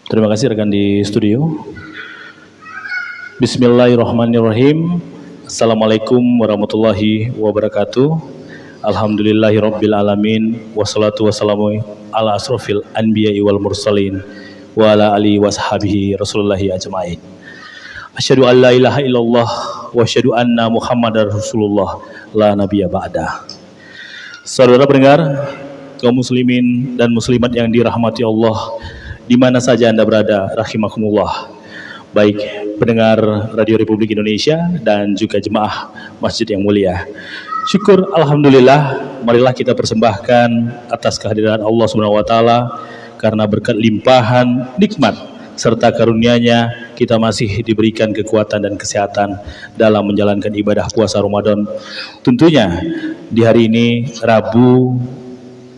Terima kasih rekan di studio. Bismillahirrahmanirrahim. Assalamualaikum warahmatullahi wabarakatuh. Alhamdulillahirabbil alamin wassalatu wassalamu ala asrofil anbiya'i wal mursalin wa ala alihi washabihi rasulullahi ajmain. Asyhadu an la ilaha illallah wa asyhadu anna Muhammadar Rasulullah la nabiyya ba'da. Saudara pendengar, kaum muslimin dan muslimat yang dirahmati Allah di mana saja Anda berada, rahimakumullah. Baik pendengar Radio Republik Indonesia dan juga jemaah masjid yang mulia. Syukur alhamdulillah, marilah kita persembahkan atas kehadiran Allah Subhanahu wa taala karena berkat limpahan nikmat serta karunia-Nya kita masih diberikan kekuatan dan kesehatan dalam menjalankan ibadah puasa Ramadan. Tentunya di hari ini Rabu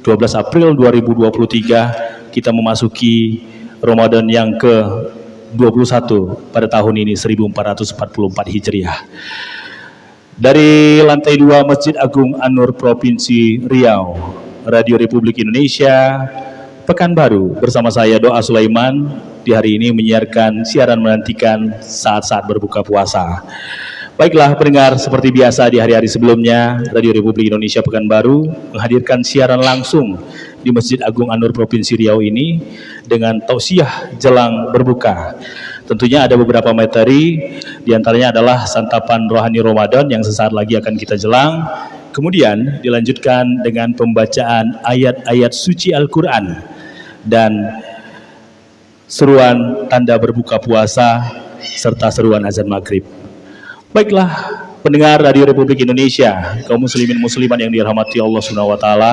12 April 2023 kita memasuki Ramadan yang ke-21 pada tahun ini 1444 Hijriah. Dari lantai 2 Masjid Agung An-Nur Provinsi Riau, Radio Republik Indonesia, Pekanbaru, bersama saya Doa Sulaiman di hari ini menyiarkan siaran menantikan saat-saat berbuka puasa. Baiklah pendengar, seperti biasa di hari-hari sebelumnya, Radio Republik Indonesia Pekanbaru menghadirkan siaran langsung di Masjid Agung An-Nur Provinsi Riau ini dengan tausiah jelang berbuka. Tentunya ada beberapa materi, diantaranya adalah santapan rohani Ramadan yang sesaat lagi akan kita jelang. Kemudian dilanjutkan dengan pembacaan ayat-ayat suci Al-Quran dan seruan tanda berbuka puasa serta seruan azan maghrib. Baiklah pendengar Radio Republik Indonesia, kaum muslimin muslimat yang dirahmati Allah Subhanahu wa taala,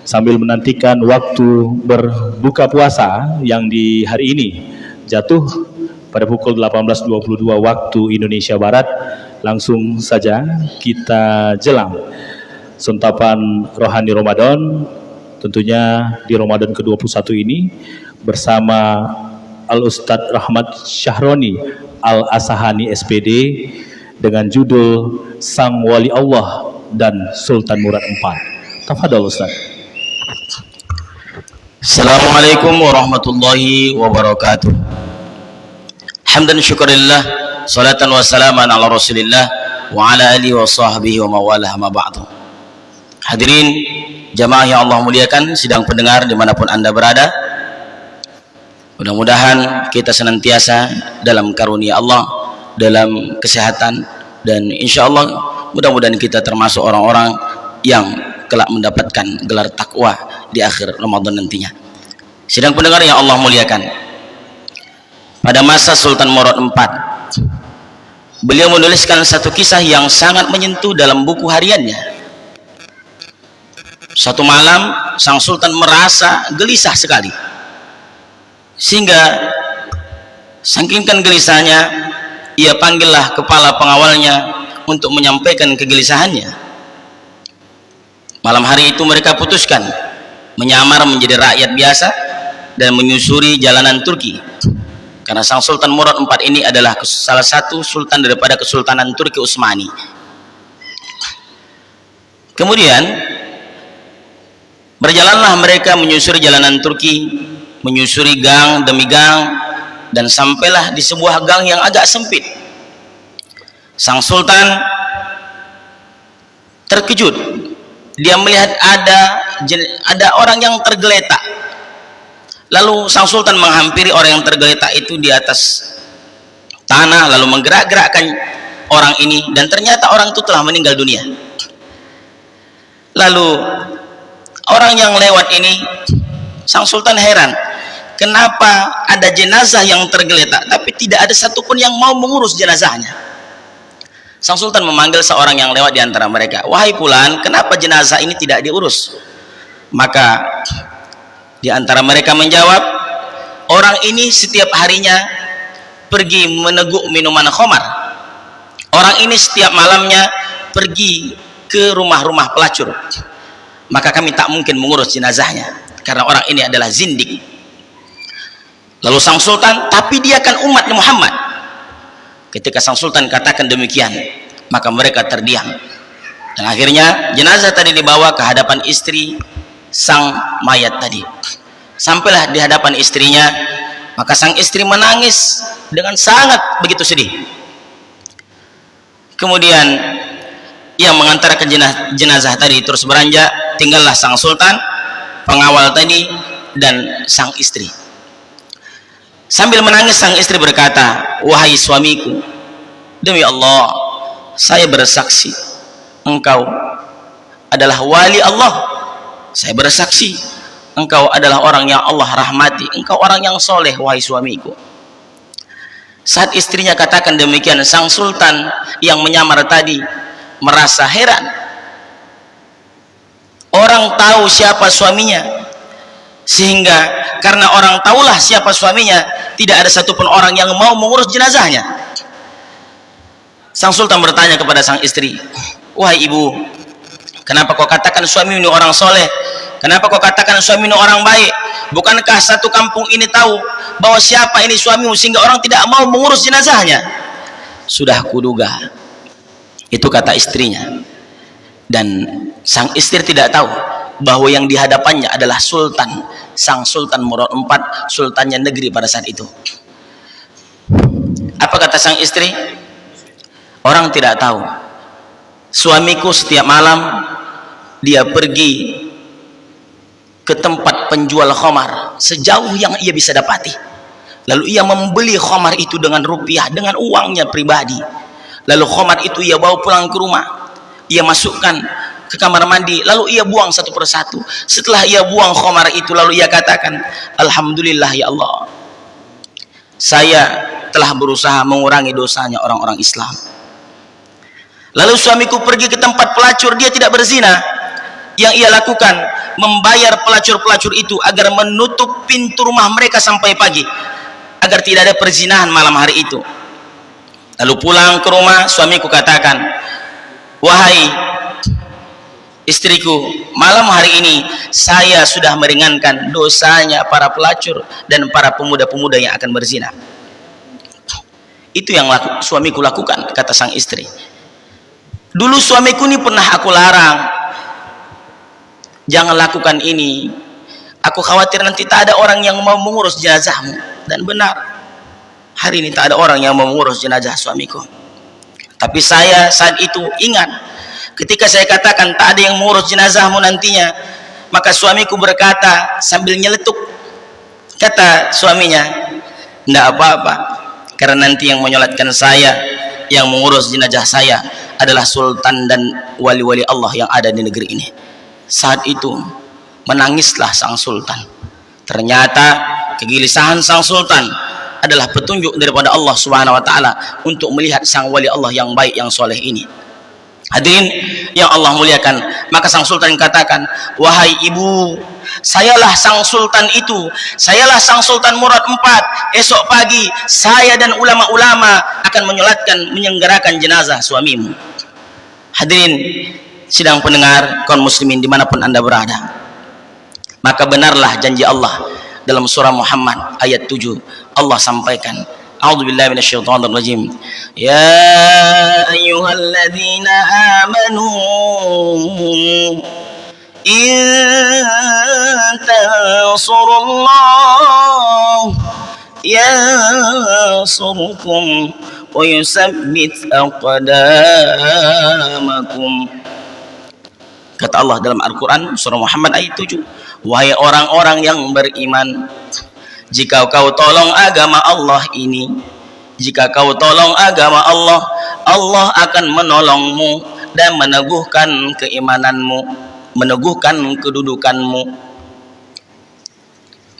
sambil menantikan waktu berbuka puasa yang di hari ini jatuh pada pukul 18.22 waktu Indonesia Barat, langsung saja kita jelang santapan rohani Ramadan. Tentunya di Ramadan ke-21 ini bersama Al-Ustadz Rahmat Syahroni Al-Asahani SPD dengan judul Sang Wali Allah dan Sultan Murad IV. Tafadhol Ustaz. Assalamualaikum warahmatullahi wabarakatuh. Hamdan syukurillah, salatan wa salaman ala rasulillah wa ala alihi wa sahbihi wa mawalah ma ba'du. Hadirin jamaah yang Allah muliakan, sidang pendengar dimanapun Anda berada, mudah-mudahan kita senantiasa dalam karunia Allah, dalam kesehatan, dan insya Allah mudah-mudahan kita termasuk orang-orang yang kelak mendapatkan gelar takwa di akhir Ramadan nantinya. Sidang pendengar yang Allah muliakan, pada masa Sultan Murad IV, beliau menuliskan satu kisah yang sangat menyentuh dalam buku hariannya. Satu malam sang Sultan merasa gelisah sekali, sehingga saking gelisahnya ia panggillah kepala pengawalnya untuk menyampaikan kegelisahannya. Malam hari itu mereka putuskan menyamar menjadi rakyat biasa dan menyusuri jalanan Turki, karena sang Sultan Murad IV ini adalah salah satu sultan daripada Kesultanan Turki Utsmani. Kemudian berjalanlah mereka menyusuri jalanan Turki, menyusuri gang demi gang, dan sampailah di sebuah gang yang agak sempit. Sang Sultan terkejut, dia melihat ada orang yang tergeletak. Lalu sang Sultan menghampiri orang yang tergeletak itu di atas tanah, lalu menggerak-gerakkan orang ini, dan ternyata orang itu telah meninggal dunia. Lalu orang yang lewat ini, sang Sultan heran, kenapa ada jenazah yang tergeletak tapi tidak ada satupun yang mau mengurus jenazahnya. Sang Sultan memanggil seorang yang lewat di antara mereka, "Wahai Fulan, kenapa jenazah ini tidak diurus?" Maka di antara mereka menjawab, "Orang ini setiap harinya pergi meneguk minuman khamar. Orang ini setiap malamnya pergi ke rumah-rumah pelacur. Maka kami tak mungkin mengurus jenazahnya karena orang ini adalah zindik." Lalu sang Sultan, "Tapi dia kan umat Muhammad." Ketika sang Sultan katakan demikian, maka mereka terdiam, dan akhirnya jenazah tadi dibawa ke hadapan istri sang mayat tadi. Sampailah di hadapan istrinya, Maka sang istri menangis dengan sangat begitu sedih. Kemudian yang mengantarkan jenazah tadi terus beranjak, tinggallah sang sultan, pengawal tadi, dan sang istri. Sambil menangis sang istri berkata, wahai suamiku, demi Allah saya bersaksi engkau adalah wali Allah. Saya bersaksi engkau adalah orang yang Allah rahmati, engkau orang yang soleh wahai suamiku. Saat istrinya katakan demikian, sang sultan yang menyamar tadi merasa heran. Orang tahu siapa suaminya, sehingga karena orang tahulah siapa suaminya, tidak ada satupun orang yang mau mengurus jenazahnya. Sang sultan bertanya kepada sang istri, wahai ibu, kenapa kau katakan suami ini orang soleh? Kenapa kau katakan suami ini orang baik? Bukankah satu kampung ini tahu bahwa siapa ini suamimu sehingga orang tidak mau mengurus jenazahnya? Sudah kuduga, itu kata istrinya. Dan sang istri tidak tahu bahwa yang dihadapannya adalah sultan, sang sultan Murad IV, sultannya negeri pada saat itu. Apa kata sang istri? Orang tidak tahu, suamiku setiap malam dia pergi ke tempat penjual khamar sejauh yang ia bisa dapati, lalu ia membeli khamar itu dengan rupiah, dengan uangnya pribadi. Lalu khamar itu ia bawa pulang ke rumah, ia masukkan ke kamar mandi, lalu ia buang satu persatu. Setelah ia buang khamar itu, lalu ia katakan, alhamdulillah ya Allah, saya telah berusaha mengurangi dosanya orang-orang Islam. Lalu suamiku pergi ke tempat pelacur, dia tidak berzina. Yang ia lakukan, membayar pelacur-pelacur itu agar menutup pintu rumah mereka sampai pagi, agar tidak ada perzinahan malam hari itu. Lalu pulang ke rumah, suamiku katakan, wahai istriku, malam hari ini saya sudah meringankan dosanya para pelacur dan para pemuda-pemuda yang akan berzina. Itu yang suamiku lakukan, kata sang istri. Dulu suamiku ini pernah aku larang, jangan lakukan ini, aku khawatir nanti tak ada orang yang mau mengurus jenazahmu. Dan benar, hari ini tak ada orang yang mau mengurus jenazah suamiku. Tapi saya saat itu ingat, ketika saya katakan tak ada yang mengurus jenazahmu nantinya, maka suamiku berkata sambil nyeletuk, kata suaminya, tidak apa-apa, karena nanti yang menyolatkan saya, yang mengurus jenazah saya adalah sultan dan wali-wali Allah yang ada di negeri ini. Saat itu menangislah sang sultan. Ternyata kegelisahan sang sultan adalah petunjuk daripada Allah Subhanahu wa taala untuk melihat sang wali Allah yang baik, yang soleh ini. Hadirin yang Allah muliakan, maka sang sultan katakan, wahai ibu, sayalah sang sultan itu, sayalah sang sultan Murad IV. Esok pagi saya dan ulama-ulama akan menyelenggarakan jenazah suamimu. Hadirin sidang pendengar kaum muslimin dimanapun anda berada, maka benarlah janji Allah dalam surah Muhammad ayat 7. Allah sampaikan, a'udzubillahi minasyaitonir rajim, ya ayyuhalladzina amanu in tansurullah yansurkum wa yusabbit aqdamakum. Kata Allah dalam Al-Quran surah Muhammad ayat 7, wahai orang-orang yang beriman, jika kau tolong agama Allah ini, jika kau tolong agama Allah, Allah akan menolongmu dan meneguhkan keimananmu, meneguhkan kedudukanmu.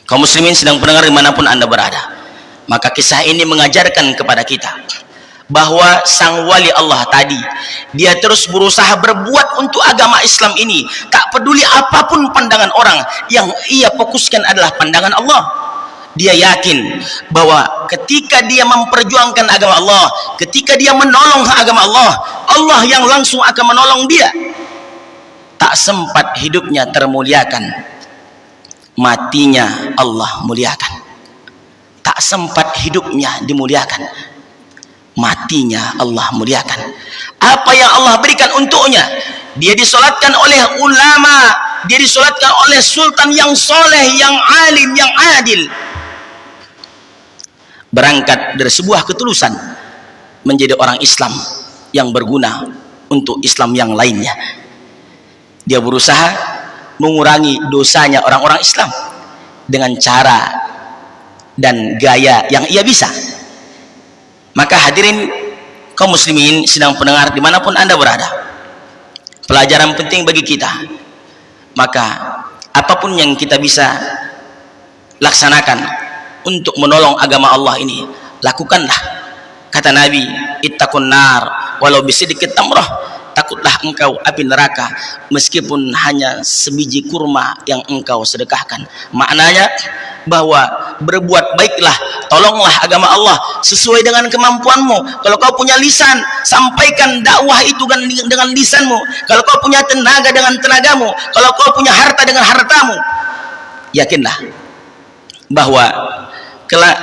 Kaum muslimin sedang pendengar dimanapun anda berada, maka kisah ini mengajarkan kepada kita bahwa sang wali Allah tadi, dia terus berusaha berbuat untuk agama Islam ini, tak peduli apapun pandangan orang, yang ia fokuskan adalah pandangan Allah. Dia yakin bahwa ketika dia memperjuangkan agama Allah, ketika dia menolong agama Allah, Allah yang langsung akan menolong dia. Tak sempat hidupnya termuliakan, matinya Allah muliakan. Tak sempat hidupnya dimuliakan, matinya Allah muliakan. Apa yang Allah berikan untuknya, dia disolatkan oleh ulama, dia disolatkan oleh sultan yang soleh, yang alim, yang adil. berangkat dari sebuah ketulusan menjadi orang Islam yang berguna untuk Islam yang lainnya. Dia berusaha mengurangi dosanya orang-orang Islam dengan cara dan gaya yang ia bisa. Maka hadirin kaum muslimin sedang pendengar dimanapun anda berada, pelajaran penting bagi kita, maka apapun yang kita bisa laksanakan untuk menolong agama Allah ini, lakukanlah. Kata Nabi, ittaqun nar walau bisidqit tamrah, takutlah engkau api neraka meskipun hanya sebiji kurma yang engkau sedekahkan. Maknanya bahwa berbuat baiklah, tolonglah agama Allah sesuai dengan kemampuanmu. Kalau kau punya lisan, sampaikan dakwah itu dengan lisanmu. Kalau kau punya tenaga, dengan tenagamu. Kalau kau punya harta, dengan hartamu. Yakinlah bahwa kelak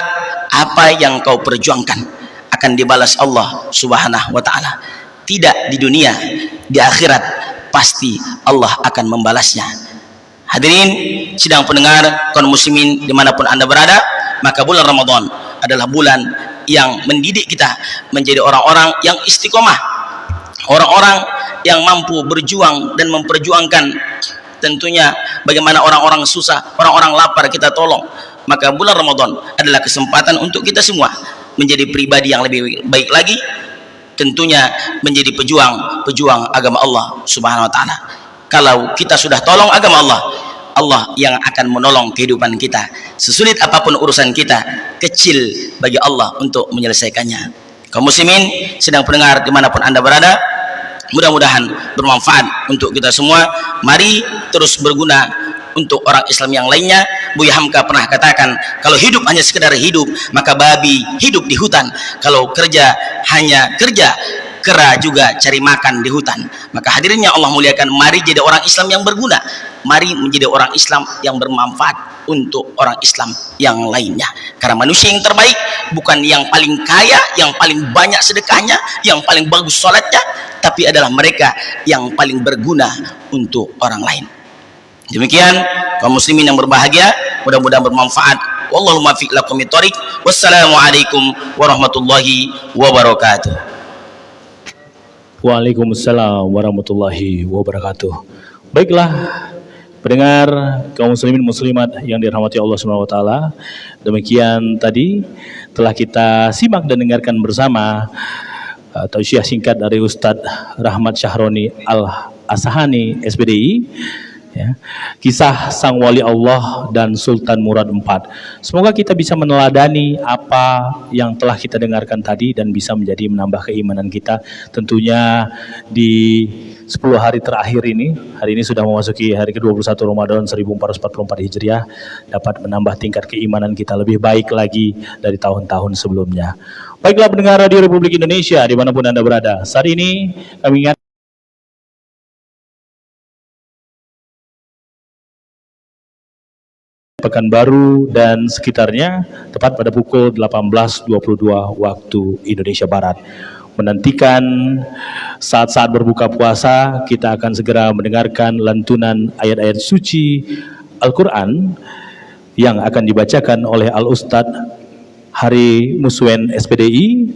apa yang kau perjuangkan akan dibalas Allah Subhanahu wa ta'ala. Tidak di dunia, di akhirat pasti Allah akan membalasnya. Hadirin sidang pendengar kaum muslimin dimanapun anda berada, maka bulan Ramadan adalah bulan yang mendidik kita menjadi orang-orang yang istiqomah, orang-orang yang mampu berjuang dan memperjuangkan tentunya bagaimana orang-orang susah, orang-orang lapar kita tolong. Maka bulan Ramadan adalah kesempatan untuk kita semua menjadi pribadi yang lebih baik lagi, tentunya menjadi pejuang agama Allah Subhanahu wa ta'ala. Kalau kita sudah tolong agama Allah, Allah yang akan menolong kehidupan kita. Sesulit apapun urusan kita, kecil bagi Allah untuk menyelesaikannya. Kaum muslimin sedang pendengar dimanapun anda berada, mudah-mudahan bermanfaat untuk kita semua. Mari terus berguna untuk orang Islam yang lainnya. Buya Hamka pernah katakan, kalau hidup hanya sekedar hidup, maka babi hidup di hutan. Kalau kerja hanya kerja, kera juga cari makan di hutan. Maka hadirinnya Allah muliakan, mari jadi orang Islam yang berguna. Mari menjadi orang Islam yang bermanfaat untuk orang Islam yang lainnya. Karena manusia yang terbaik bukan yang paling kaya, yang paling banyak sedekahnya, yang paling bagus sholatnya, tapi adalah mereka yang paling berguna untuk orang lain. Demikian kaum muslimin yang berbahagia, mudah-mudahan bermanfaat. Wallahu muwaffiq lakum bithoriq. Wassalamualaikum warahmatullahi wabarakatuh. Waalaikumsalam warahmatullahi wabarakatuh. Baiklah pendengar kaum muslimin muslimat yang dirahmati Allah Subhanahu wa taala, demikian tadi telah kita simak dan dengarkan bersama tausiah singkat dari Ustadz Rahmat Syahroni Al-Asahani SPDI, ya, kisah sang wali Allah dan Sultan Murad IV. Semoga kita bisa meneladani apa yang telah kita dengarkan tadi dan bisa menjadi menambah keimanan kita. Tentunya di 10 hari terakhir ini, hari ini sudah memasuki hari ke-21 Ramadan 1444 Hijriah, dapat menambah tingkat keimanan kita lebih baik lagi dari tahun-tahun sebelumnya. Baiklah pendengar Radio Republik Indonesia dimanapun anda berada, saat ini kami ingat Pekanbaru dan sekitarnya tepat pada pukul 18.22 waktu Indonesia Barat. Menantikan saat-saat berbuka puasa, kita akan segera mendengarkan lantunan ayat-ayat suci Al-Quran yang akan dibacakan oleh Al-Ustadz Hari Muswen SPDI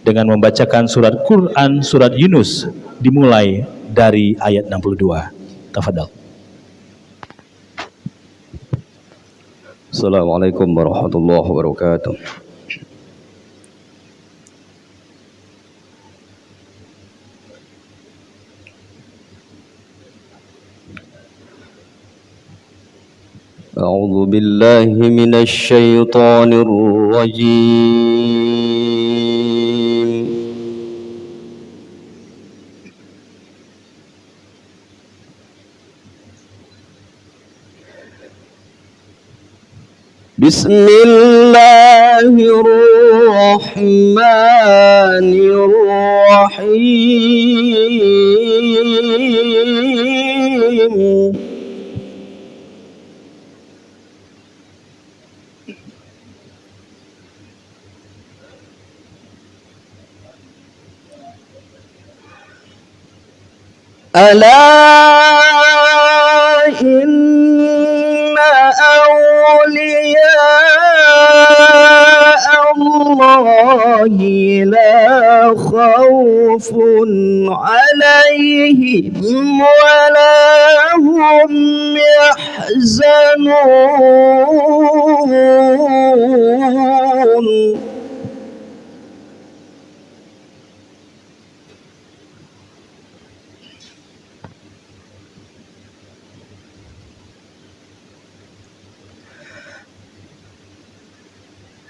dengan membacakan surat Quran surat Yunus dimulai dari ayat 62. Tafadhal. Assalamualaikum warahmatullahi wabarakatuh. A'udzu billahi minasy syaithanir rajim. Bismillahirrahmanirrahim. Ala inna awliya لا خوف عليهم ولا هم يحزنون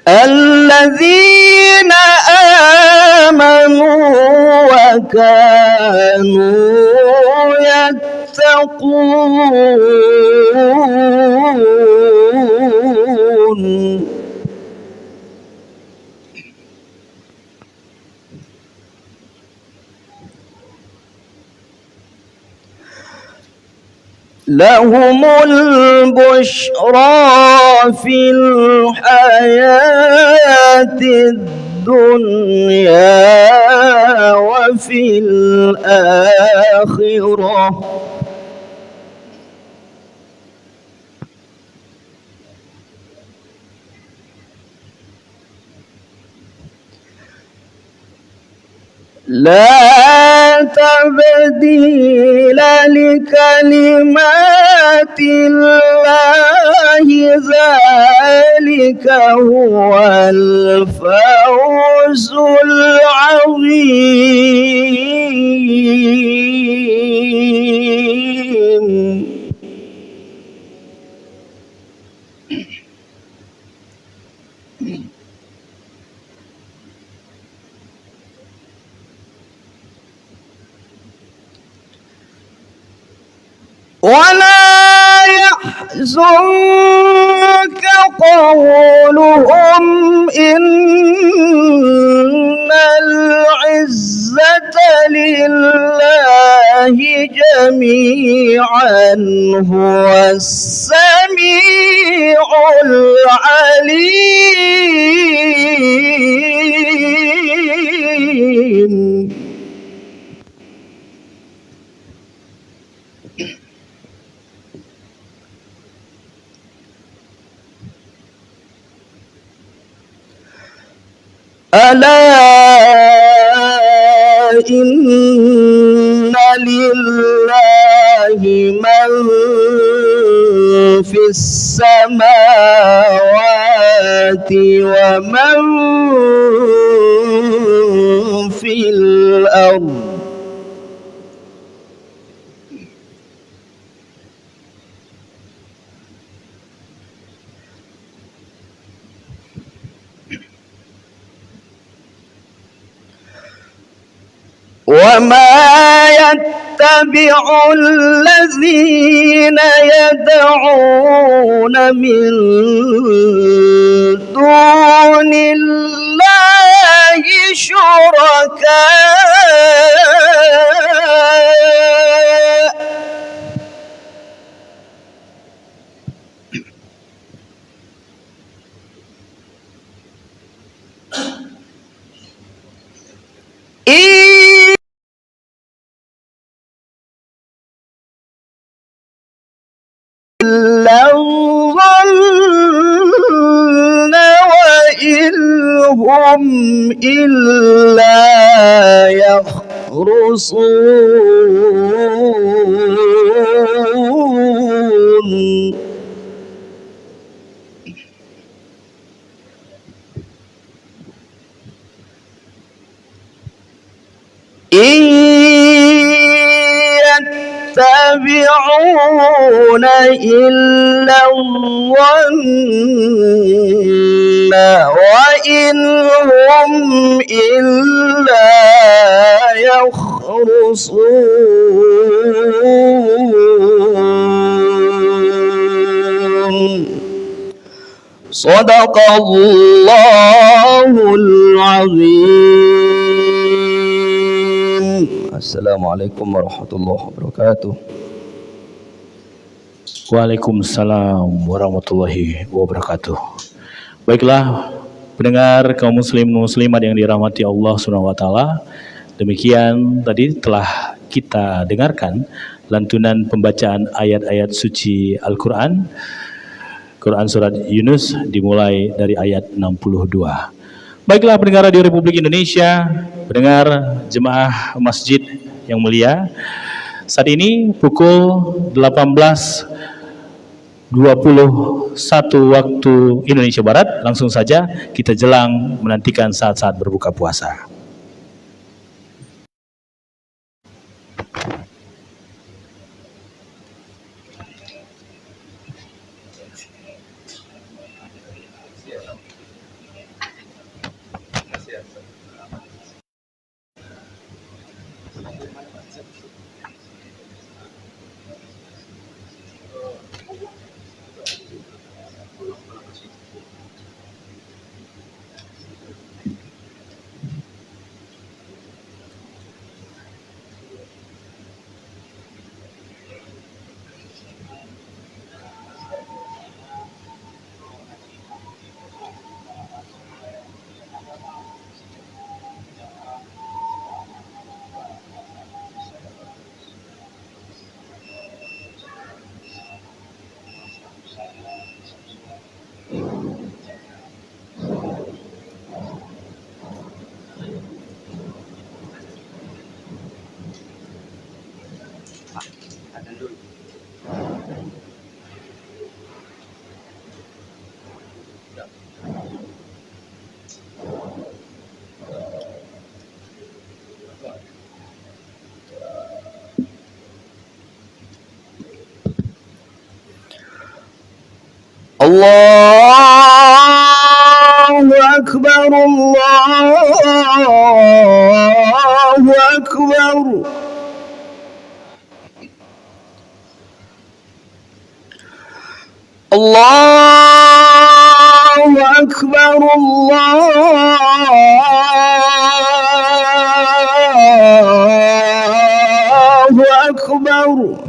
الذين آمنوا وكانوا يتقون لهم البشرى في الحياة الدنيا وفي الآخرة لا تبديل لكلمات الله ذلك هو الفوز العظيم ولا يحزنك قولهم إن العزة لله جميعا هو السميع العليم ألا إن لله من في السماوات ومن في الأرض وما يتبع الذين يدعون من دون الله شركاء الظن وإن هم إلا يخرصون إن يتبعون إلا الظن وإن هم إلا يخرصون صدق الله العظيم. Assalamualaikum warahmatullahi wabarakatuh. Waalaikumsalam warahmatullahi wabarakatuh. Baiklah, pendengar kaum muslim muslimat yang dirahmati Allah Subhanahu wa taala. Demikian tadi telah kita dengarkan lantunan pembacaan ayat-ayat suci Al-Qur'an. Quran surat Yunus dimulai dari ayat 62. Baiklah pendengar Radio Republik Indonesia, pendengar jemaah masjid yang mulia, saat ini pukul 18.21 waktu Indonesia Barat. Langsung saja kita jelang menantikan saat-saat berbuka puasa. Allahu Akbar, Allahu Akbar. Allahu Akbar, Allahu Akbar.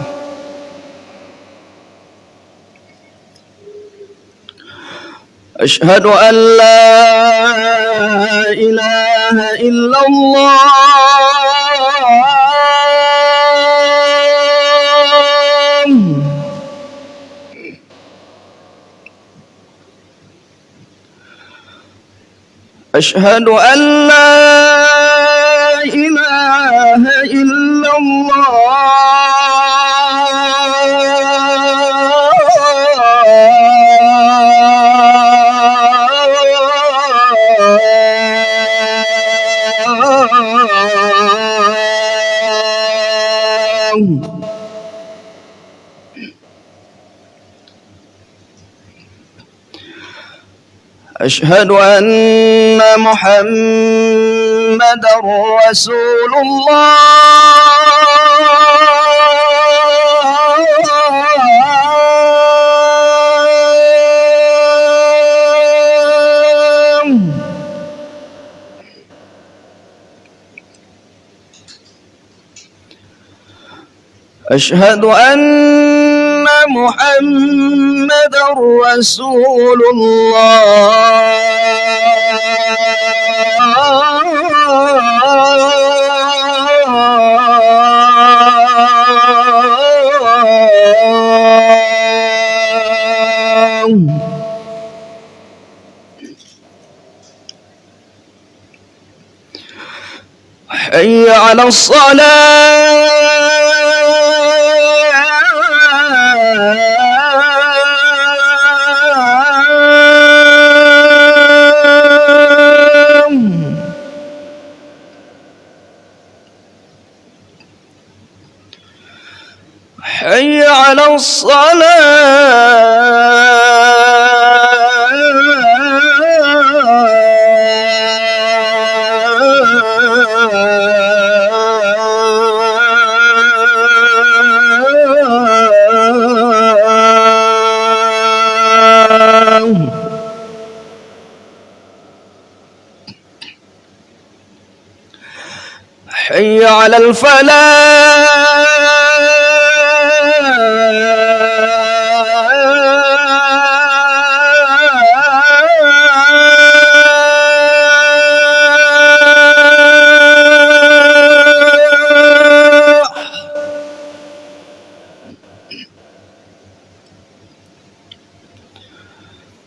أشهد أن لا إله إلا الله. أشهد أن لا إله إلا الله. أشهد أن محمدا رسول الله. أشهد أن محمدا رسول الله. حي على الصلاة. حي على الصلاة. حي على الفلاح.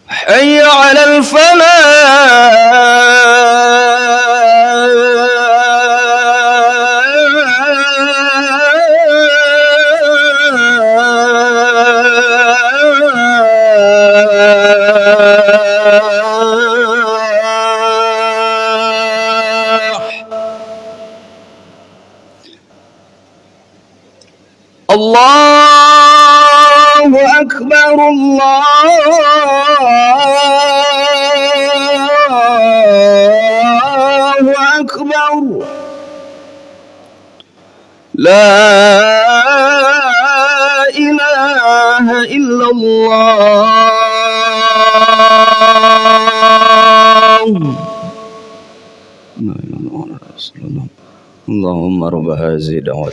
حي على الفلاح. أكبر لا إله إلا الله لا إله إلا الله رسول الله اللهم رب هذه الدعوة